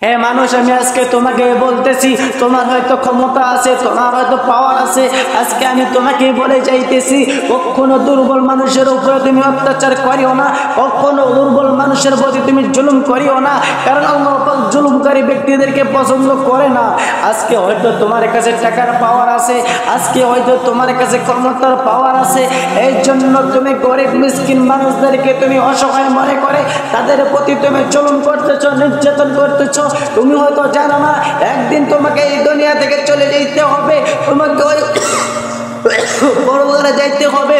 হে মানুষ, আমি আজকে তোমাকে বলতেছি, তোমার হয়তো ক্ষমতা আছে, তোমার হয়তো পাওয়ার আছে, আজকে আমি তোমাকে বলে যাইতেছি, কখনো দুর্বল মানুষের উপরে তুমি অত্যাচার করিও না, কখনো দুর্বল মানুষের প্রতি তুমি জুলুম করিও না, কারণ আল্লাহ পাক জুলুমকারী ব্যক্তিদেরকে পছন্দ করে না। আজকে হয়তো তোমার কাছে টাকার পাওয়ার আছে, আজকে হয়তো তোমার কাছে ক্ষমতার পাওয়ার আছে, এই জন্য তুমি গরিব মিসকিন মানুষদেরকে তুমি অসহায় মনে করে তাদের প্রতি তুমি জুলুম করতেছ, নির্যাতন করতেছ। তুমি হয়তো জানো না একদিন তোমাকে এই দুনিয়া থেকে চলে যেতে হবে, তোমাকে ওই পরকালে যাইতে হবে।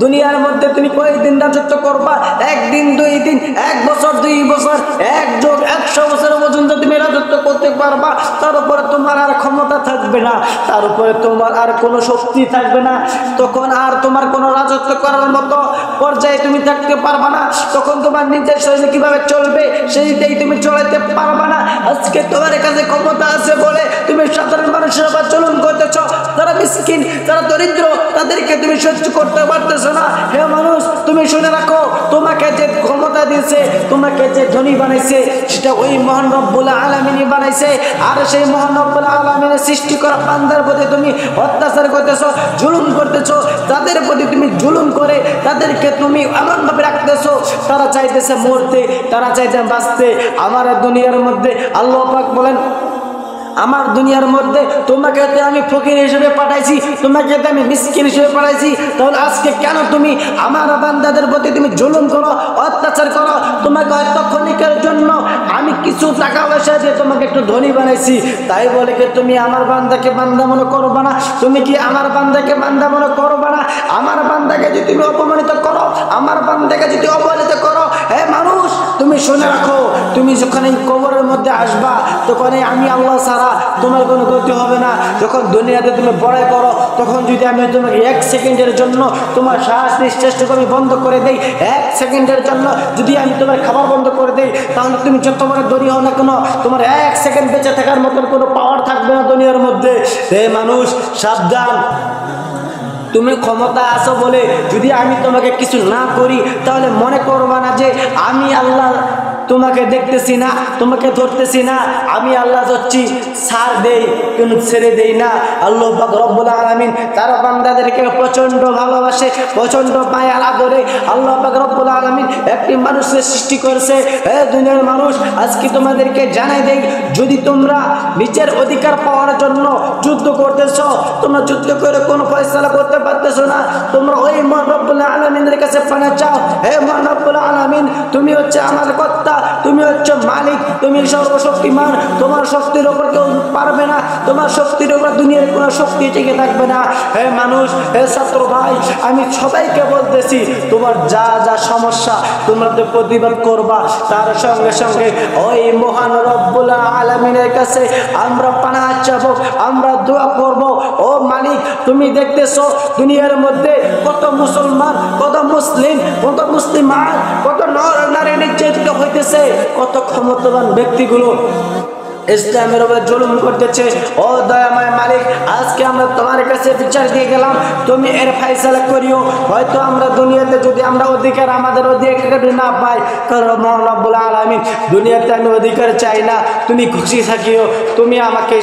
দুনিয়ার মধ্যে তুমি কয়েকদিন রাজত্ব করবা, একদিন, 2 দিন, 1 বছর, 2 বছর, 1 যুগ, 100 বছর পর্যন্ত তুমি রাজত্ব করতে পারবা। তার উপরে তোমার আর ক্ষমতা থাকবে না, তার উপরে তোমার আর কোনো শক্তি থাকবে না, তখন আর তোমার কোনো রাজত্ব করার মতো পর্যায়ে তুমি থাকতে পারবা না। তখন তোমার নিজের শরীরে কিভাবে চলবে সেইটাই তুমি চলাতে পারবা না। আজকে তোমার কাছে ক্ষমতা আছে বলে তুমি সাধারণ মানুষের আবার চলন করতেছ, যারা মিসকিন, যারা দরিদ্র, তাদেরকে তুমি সহ্য করতে পারতেছ না। হে মানুষ, তুমি শুনে রাখো, তোমাকে যে ক্ষমতা দিয়েছে, তোমাকে যে ধনী বানাইছে, সেটা ওই মহান রব্বুল আলামিনই বানাইছে। আর সেই মহান রব্বুল আলামিনের সৃষ্টি করা বান্দার প্রতি তুমি অত্যাচার করতেছো, জুলুম করতেছো, তাদের প্রতি তুমি জুলুম করে তাদেরকে তুমি এমনভাবে রাখতেছো, তারা চাইতেছে মরতে, তারা চাইতে বাঁচতে। আমার দুনিয়ার মধ্যে আল্লাহ পাক বলেন, আমার দুনিয়ার মধ্যে তোমাকে তো আমি ফকির হিসেবে পাঠাইছি, তোমাকে তো আমি মিসকিন হিসেবে পাঠাইছি, তাহলে আজকে কেন তুমি আমার বান্দাদের প্রতি তুমি জুলুম করো, অত্যাচার করো? তোমাকে হয়তো ক্ষণিকের জন্য আমি কিছু টাকা পয়সা দিয়ে তোমাকে একটু ধনী বানাইছি, তাই বলে কি তুমি আমার বান্দাকে বান্দা মনে করবা না? তুমি কি আমার বান্দাকে বান্দা মনে করবা না? আমার বান্দাকে যদি তুমি অপমানিত করো, আমার বান্দাকে যদি অবহেলিত করো, হে মানুষ তুমি শুনে রাখো, তুমি যখন এই কবরের মধ্যে আসবা, তখন আমি আল্লাহ ছাড়া তোমার কোনো গতি হবে না। যখন দুনিয়াতে তুমি বড়াই করো, তখন যদি আমি তোমাকে 1 সেকেন্ডের জন্য তোমার শ্বাস নিঃশ্বাসটুকু আমি বন্ধ করে দেই, 1 সেকেন্ডের জন্য যদি আমি তোমার খাবার বন্ধ করে দেই, তাহলে তুমি যত বড় দড়ি হও না কেন, তোমার 1 সেকেন্ড বেঁচে থাকার মতন কোনো পাওয়ার থাকবে না দুনিয়ার মধ্যে। হে মানুষ, সাবধান, তুমি ক্ষমতা আছো বলে যদি আমি তোমাকে কিছু না করি, তাহলে মনে করবা না যে আমি আল্লাহ তোমাকে দেখতেছি না, তোমাকে ধরতেছি না। আমি আল্লাহ হচ্ছি, ছাড় দেই কিন্তু ছেড়ে দেই না। আল্লাহ পাক রব্বুল আলামিন তার বান্দাদেরকে প্রচণ্ড ভালোবাসে, প্রচণ্ড মায়ার আদরে আল্লাহ পাক রব্বুল আলামিন একটি মানুষের সৃষ্টি করেছে। হে দুনিয়ার মানুষ, আজকে তোমাদেরকে জানাই দেই, যদি তোমরা নিজের অধিকার পাওয়ার জন্য যুদ্ধ করতেছ, তোমরা যুদ্ধ করে কোনো ফয়সালা করতে পারতেছো না, তোমরা ওই মহান রব্বুল আলামিনের কাছে পানা চাও। হে মহান রব্বুল আলামিন, তুমি হচ্ছে আমার কর্তা, তুমি হচ্ছে মালিক, তুমি সর্বশক্তিমান, তোমার শক্তির উপর কেউ পারবে না, তোমার শক্তির উপর দুনিয়ার কোনো শক্তি টিকে থাকবে না। হে মানুষ, হে ছাত্র ভাই, আমি সবাইকে বলতেছি, তোমার যা যা সমস্যা তোমরা তো প্রতিবাদ করবা, তার সঙ্গে সঙ্গে ওই মহান রব্বুল আলামিনের কাছে আমরা পানাহ চাবো, আমরা দোয়া করব। ও মালিক, তুমি দেখতেছো দুনিয়ার মধ্যে কত মুসলমান, কত মুসলিম, কত মুসলিমান, কত নর নারী নির্যাতিত হইতেছে, কত ক্ষমতাবান ব্যক্তিগুলো ইসলামের উপরে জুলুম করতেছে। ও দয়াময় মালিক, আজকে আমরা তোমার কাছে বিচার দিয়ে গেলাম, তুমি এর ফয়সালা করিও। হয়তো আমরা দুনিয়াতে যদি আমরা অধিকার, আমাদের অধিকার না পাই, কারণ মহান রব্বুল আলামিন দুনিয়াতে আমি অধিকার চাই না, তুমি খুশি থাকিও, তুমি আমাকে